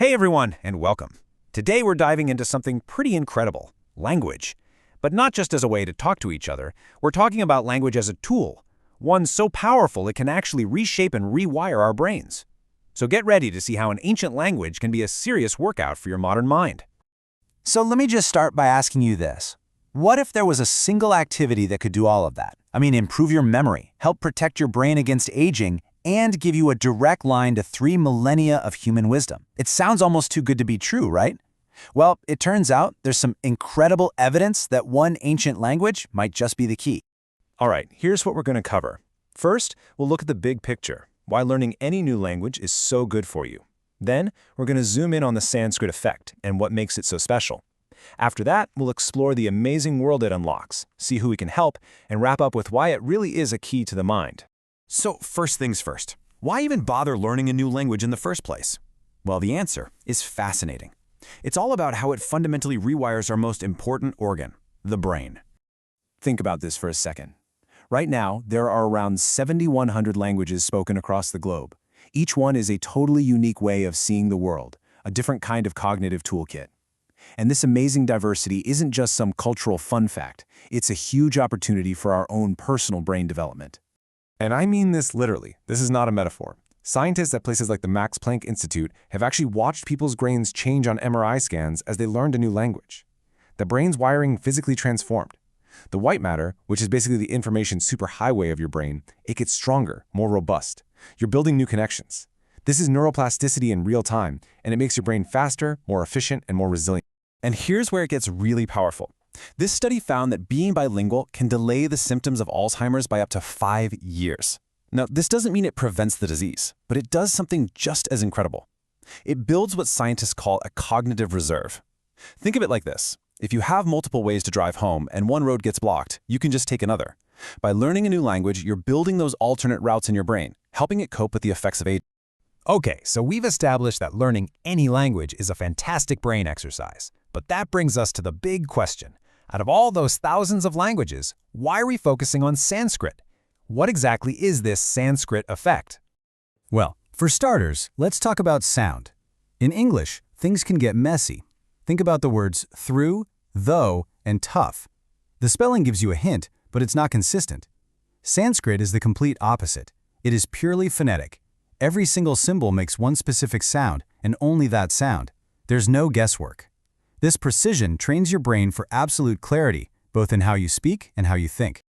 Hey everyone, and welcome. Today we're diving into something pretty incredible, language. But not just as a way to talk to each other, we're talking about language as a tool, one so powerful it can actually reshape and rewire our brains. So get ready to see how an ancient language can be a serious workout for your modern mind. So let me just start by asking you this. What if there was a single activity that could do all of that? Improve your memory, help protect your brain against aging, and give you a direct line to 3 millennia of human wisdom. It sounds almost too good to be true, right? Well, it turns out there's some incredible evidence that one ancient language might just be the key. All right, here's what we're going to cover. First, we'll look at the big picture, why learning any new language is so good for you. Then, we're going to zoom in on the Sanskrit Effect and what makes it so special. After that, we'll explore the amazing world it unlocks, see who we can help, and wrap up with why it really is a key to the mind. So first things first, why even bother learning a new language in the first place? Well, the answer is fascinating. It's all about how it fundamentally rewires our most important organ, the brain. Think about this for a second. Right now, there are around 7,100 languages spoken across the globe. Each one is a totally unique way of seeing the world, a different kind of cognitive toolkit. And this amazing diversity isn't just some cultural fun fact, it's a huge opportunity for our own personal brain development. And I mean this literally. This is not a metaphor. Scientists at places like the Max Planck Institute have actually watched people's brains change on MRI scans as they learned a new language. The brain's wiring physically transformed. The white matter, which is basically the information superhighway of your brain, it gets stronger, more robust. You're building new connections. This is neuroplasticity in real time, and it makes your brain faster, more efficient, and more resilient. And here's where it gets really powerful. This study found that being bilingual can delay the symptoms of Alzheimer's by up to 5 years. Now, this doesn't mean it prevents the disease, but it does something just as incredible. It builds what scientists call a cognitive reserve. Think of it like this. If you have multiple ways to drive home and one road gets blocked, you can just take another. By learning a new language, you're building those alternate routes in your brain, helping it cope with the effects of age. Okay, so we've established that learning any language is a fantastic brain exercise. But that brings us to the big question. Out of all those thousands of languages, why are we focusing on Sanskrit? What exactly is this Sanskrit effect? Well, for starters, let's talk about sound. In English, things can get messy. Think about the words through, though, and tough. The spelling gives you a hint, but it's not consistent. Sanskrit is the complete opposite. It is purely phonetic. Every single symbol makes one specific sound, and only that sound. There's no guesswork. This precision trains your brain for absolute clarity, both in how you speak and how you think.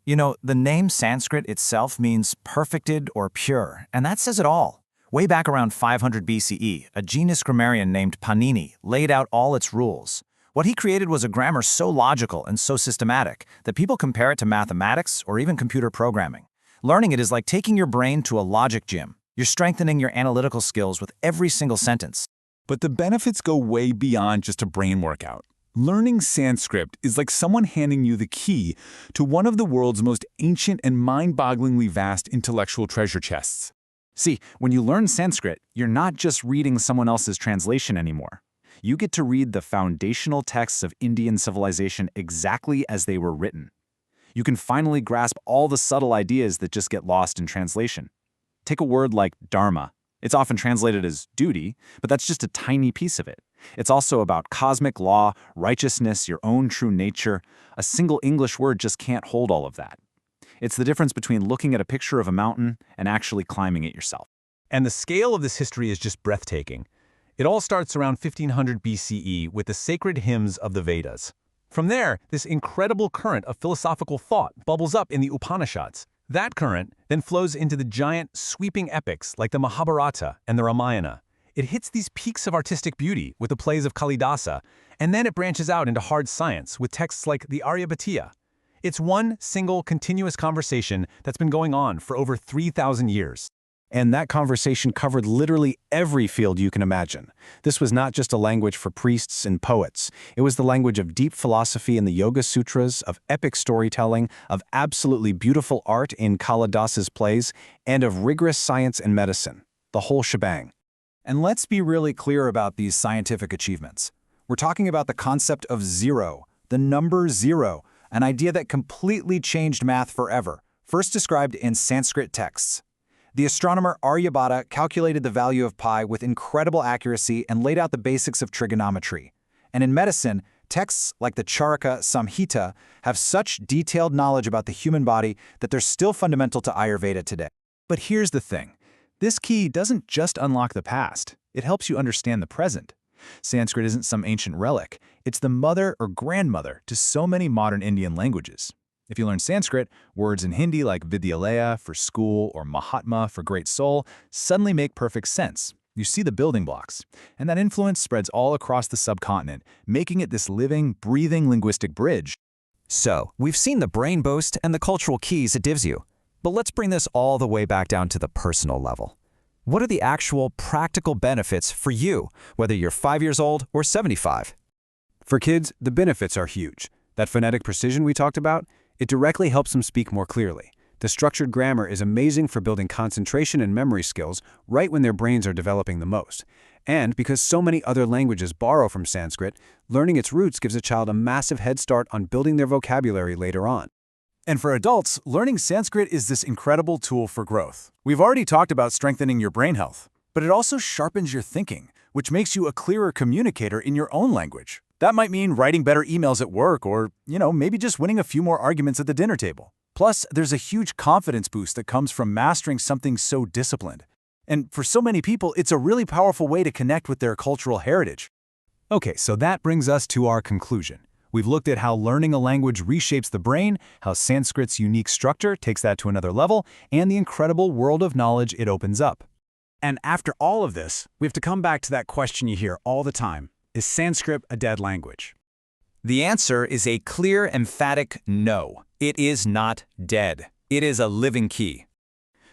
You know, the name Sanskrit itself means perfected or pure, and that says it all. Way back around 500 BCE, a genius grammarian named Panini laid out all its rules. What he created was a grammar so logical and so systematic that people compare it to mathematics or even computer programming. Learning it is like taking your brain to a logic gym. You're strengthening your analytical skills with every single sentence. But the benefits go way beyond just a brain workout. Learning Sanskrit is like someone handing you the key to one of the world's most ancient and mind-bogglingly vast intellectual treasure chests. See, when you learn Sanskrit, you're not just reading someone else's translation anymore. You get to read the foundational texts of Indian civilization exactly as they were written. You can finally grasp all the subtle ideas that just get lost in translation. Take a word like dharma. It's often translated as duty, but that's just a tiny piece of it. It's also about cosmic law, righteousness, your own true nature. A single English word just can't hold all of that. It's the difference between looking at a picture of a mountain and actually climbing it yourself. And the scale of this history is just breathtaking. It all starts around 1500 BCE with the sacred hymns of the Vedas. From there, this incredible current of philosophical thought bubbles up in the Upanishads. That current then flows into the giant, sweeping epics like the Mahabharata and the Ramayana. It hits these peaks of artistic beauty with the plays of Kalidasa, and then it branches out into hard science with texts like the Aryabhatiya. It's one single, continuous conversation that's been going on for over 3,000 years. And that conversation covered literally every field you can imagine. This was not just a language for priests and poets. It was the language of deep philosophy in the Yoga Sutras, of epic storytelling, of absolutely beautiful art in Kalidasa's plays, and of rigorous science and medicine. The whole shebang. And let's be really clear about these scientific achievements. We're talking about the concept of zero, the number zero, an idea that completely changed math forever, first described in Sanskrit texts. The astronomer Aryabhata calculated the value of pi with incredible accuracy and laid out the basics of trigonometry. And in medicine, texts like the Charaka Samhita have such detailed knowledge about the human body that they're still fundamental to Ayurveda today. But here's the thing. This key doesn't just unlock the past. It helps you understand the present. Sanskrit isn't some ancient relic. It's the mother or grandmother to so many modern Indian languages. If you learn Sanskrit, words in Hindi like Vidyalaya for school or Mahatma for great soul suddenly make perfect sense. You see the building blocks, and that influence spreads all across the subcontinent, making it this living, breathing linguistic bridge. So, we've seen the brain boost and the cultural keys it gives you. But let's bring this all the way back down to the personal level. What are the actual practical benefits for you, whether you're 5 years old or 75? For kids, the benefits are huge. That phonetic precision we talked about, it directly helps them speak more clearly. The structured grammar is amazing for building concentration and memory skills right when their brains are developing the most. And because so many other languages borrow from Sanskrit, learning its roots gives a child a massive head start on building their vocabulary later on. And for adults, learning Sanskrit is this incredible tool for growth. We've already talked about strengthening your brain health, but it also sharpens your thinking, which makes you a clearer communicator in your own language. That might mean writing better emails at work or, maybe just winning a few more arguments at the dinner table. Plus, there's a huge confidence boost that comes from mastering something so disciplined. And for so many people, it's a really powerful way to connect with their cultural heritage. Okay, so that brings us to our conclusion. We've looked at how learning a language reshapes the brain, how Sanskrit's unique structure takes that to another level, and the incredible world of knowledge it opens up. And after all of this, we have to come back to that question you hear all the time. Is Sanskrit a dead language? The answer is a clear, emphatic no. It is not dead. It is a living key.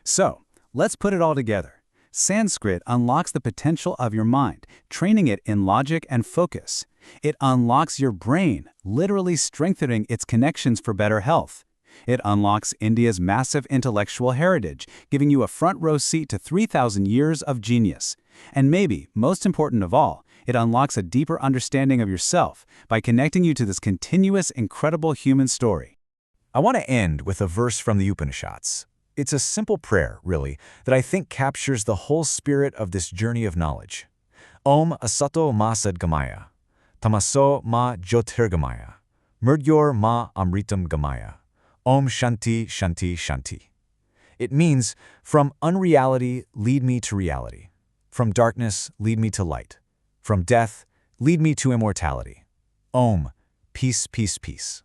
So, let's put it all together. Sanskrit unlocks the potential of your mind, training it in logic and focus. It unlocks your brain, literally strengthening its connections for better health. It unlocks India's massive intellectual heritage, giving you a front-row seat to 3,000 years of genius. And maybe, most important of all, it unlocks a deeper understanding of yourself by connecting you to this continuous, incredible human story. I want to end with a verse from the Upanishads. It's a simple prayer, really, that I think captures the whole spirit of this journey of knowledge. Om asato ma sadgamaya, tamaso ma jyotirgamaya, mridyor ma amritam gamaya, Om shanti shanti shanti. It means, from unreality, lead me to reality. From darkness, lead me to light. From death, lead me to immortality. Om, peace, peace, peace.